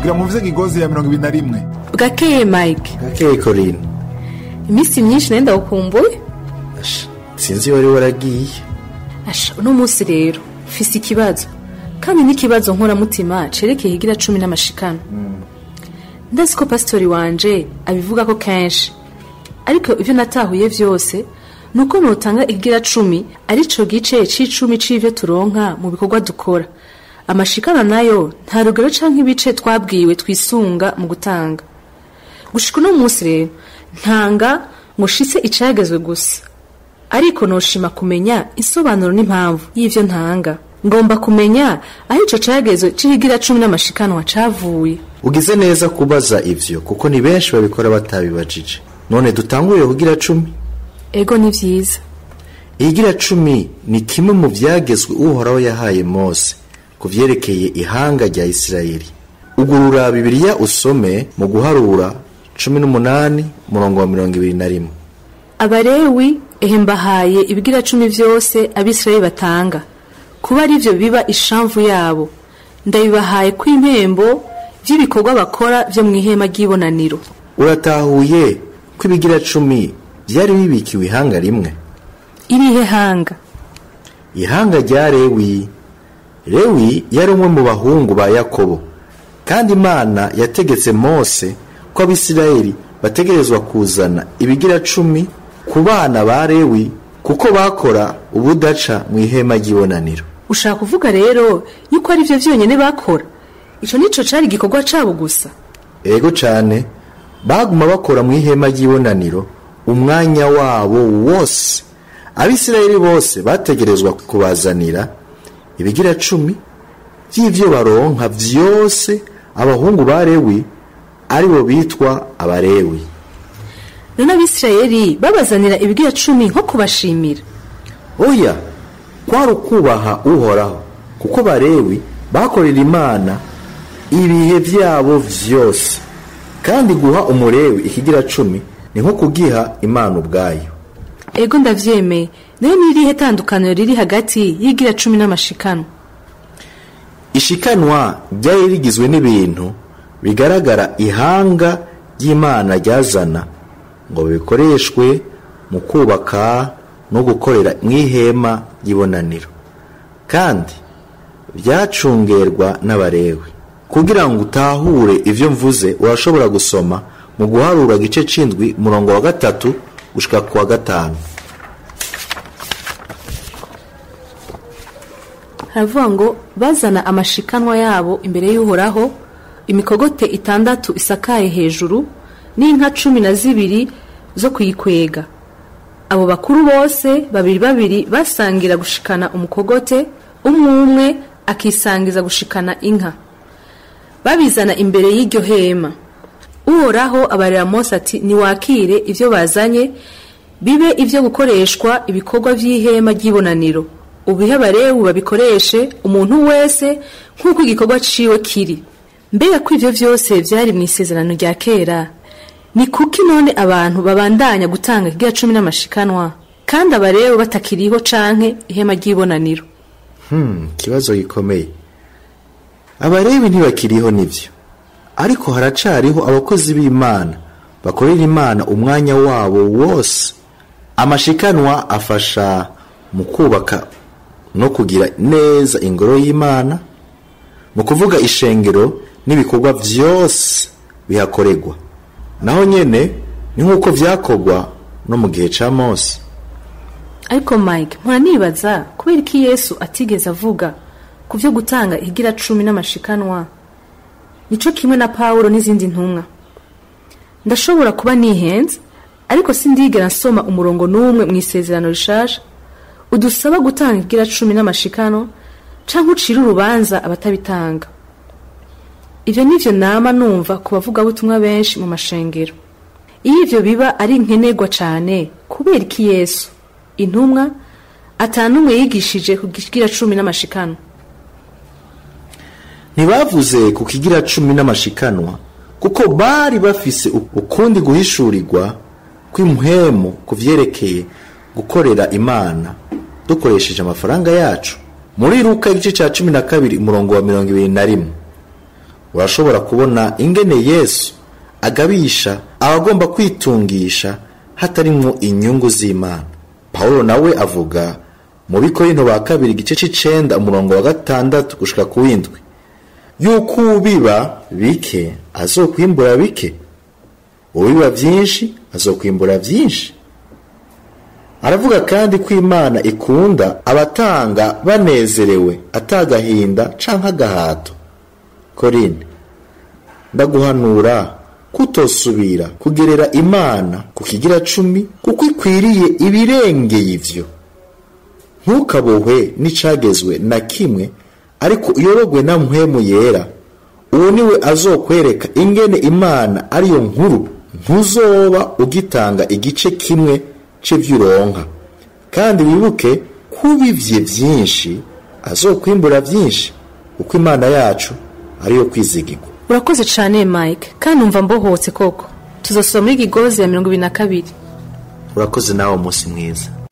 ngira muvuze Kigozi ya 21. Bwakeye Mike. Bwakeye Colin. Iminsi myinshi nenda ukumbuye? Sinzi wari waragiye. Uno munsi rero fisi ikibazo. Kandi n'ikibazo nkora mutima cerekeye igira 10 n'amashikano. Ndazi ko pastori wanje abivuga ko kenshi. Ariko ivyo natahuye vyose nuko notanga igira 10 arico gice c'icumi c'ivyo turonka mu bikorwa dukora. Amashikana nayo nta rugero canke ibice twabwiwe twisunga mu gutanga. Gushika no munsi rero ntanga ngo shitse icagezwe gusa. Ariko noshima kumenya isobanuro n'impamvu y'ivyo ntanga. Ngomba kumenya aho ico cagezo c'igira 10 n'amashikanwa cavuye. Ugize neza kubaza ivyo kuko ni benshi babikora batabibajije. None dutangurire kugira 10. Ego ni vyiza. Igira 10 ni kimwe mu vyagezwe Uhoraho yahaye Mose kuvyerekeye ihanga rya Isirayeli. Ugurura Bibiliya usome mu guharura 18:21. Abarewi ehembahaye ibigira 10 vyose Abisirayeli batanga. Kuba ari vyo biba ishamvu yabo. Ndabibahaye kw'impembo vy'ibikorwa bakora vyo mw'ihema ry'ibonaniro. Uratahuye ko ibigira 10 byari bibikiwe ihanga rimwe. Irihe hanga? Ihanga rya Lewi. Lewi yari umwe mu bahungu ba Yakobo. Kandi Imana yategetse Mose ko Abisirayeli bategerezwa kuzana ibigira 10 ku bana ba Lewi kuko bakora ubudaca mu ihema ry'ibonaniro. Ushaka kuvuga rero yuko ari vyo vyonyene bakora? Ico nico cari gikorwa cabo gusa? Ego cane. Baguma bakora mu ihema ry'ibonaniro umwanya wabo wose. Abisirayeli bose bategerezwa kubazanira ibigira 10 vy'ivyo baronka vyose abahungu ba Lewi aribo bitwa Abarewi. None Abisirayeli babazanira ibigira 10 nko kubashimira? Oya, kwari kubaha Uhoraho kuko Barewi bakorera Imana ibihe vyabo vyose. Kandi guha umurewi ikigira 10 ni nko kugiha Imana ubwayo. Ego ndavyemeye. Nayo nirihe tandukaniro riri hagati y'igira 10 n'amashikano? Ishikanwa ryari rigizwe n'ibintu bigaragara ihanga ry'Imana ryazana ngo bikoreshwe mu kubaka no gukorera mw'ihema ry'ibonaniro. Kandi byacungerwa n'Abarewi. Kugira ngo utahure ivyo mvuze urashobora gusoma mu guharura gice 7 murongo wa 3 gushika ku wa 5. Haravuga ngo bazana amashikanwa yabo imbere y'Uhoraho, imikogote 6 isakaye hejuru n'inka 12 zo kuyikwega. Abo bakuru bose babiri basangira gushikana umukogote, umwe akisangiza gushikana inka. Babizana imbere y'iryo hema. Uhoraho abarira Mose ati niwakire ivyo bazanye bibe ivyo gukoreshwa ibikorwa vy'ihema ry'ibonaniro. Ubihe Abarewi babikoreshe umuntu wese nk'uko igikorwa ciwe kiri. Mbega ko ivyo vyose vyari mu isezerano rya kera, ni kuki none abantu babandanya gutanga igira 10 n'amashikanwa kandi Abarewi batakiriho canke ihema ry'ibonaniro? Kibazo gikomeye. Abarewi ntibakiriho nivyo. Ariko haracariho abakozi b'Imana bakorera Imana umwanya wabo wose. Amashikanwa afasha mu kubaka no kugira neza ingoro y'Imana, mu kuvuga ishengero n'ibikorwa vyose bihakorerwa. Naho nyene ni nkuko vyakorwa no mu gihe ca Mose. Ariko Mike, muranibaza kubera iki Yesu atigeze avuga kuvyo gutanga igira 10 n'amashikanwa? Nico kimwe na Paulo n'izindi ntumwa. Ndashobora kuba nihenze, ariko sindigera nsoma umurongo n'umwe mu isezerano rishasha udusaba gutanga igira 10 n'amashikano canke ucira urubanza abatabitanga. Ivyo nivyo nama numva kubavuga butumwa benshi mu mashengero. Ivyo biba ari nkenerwa cane kubera iki Yesu intumwa atanumwe yigishije kugira 10 n'amashikano. Ntibavuze ku kigira 10 n'amashikanwa kuko bari bafise ukundi guhishurirwa kw'impwemu kuvyerekeye gukorera Imana dukoresheje amafaranga yacu. Muri Luka igice ca 12 umurongo wa 21. urashobora kubona ingene Yesu agabisha abagomba kwitungisha hatarimwo inyungu z'Imana. Paulo nawe avuga mu Bikorinto ba kabiri igice c'9 umurongo wa 6 gushika ku 7 yuko ubiba bike azokwimbura bike, ubiba byinshi azokwimbura byinshi. Aravuga kandi ko Imana ikunda abatanga banezerewe atagahinda canke agahato. Korine, ndaguhanura kutosubira kugerera Imana ku kigira 10 kuko ikwiriye ibirengeye ivyo. Ntukabohwe n'icagezwe na kimwe, ariko uyorogwe na mpwemu yera, uwo niwe azokwereka ingene Imana ariyo nkuru. Ntuzoba ugitanga igice kimwe c'ivyo, kandi wibuke kubivye byinshi azokwimbura byinshi, uko Imana yacu ariyo kwizigirwa. Urakoze cyane Mike, kandi umva mbohotse koko. Tuzosoma muri Gigozi ya 22. Urakoze nawe, umunsi mwiza.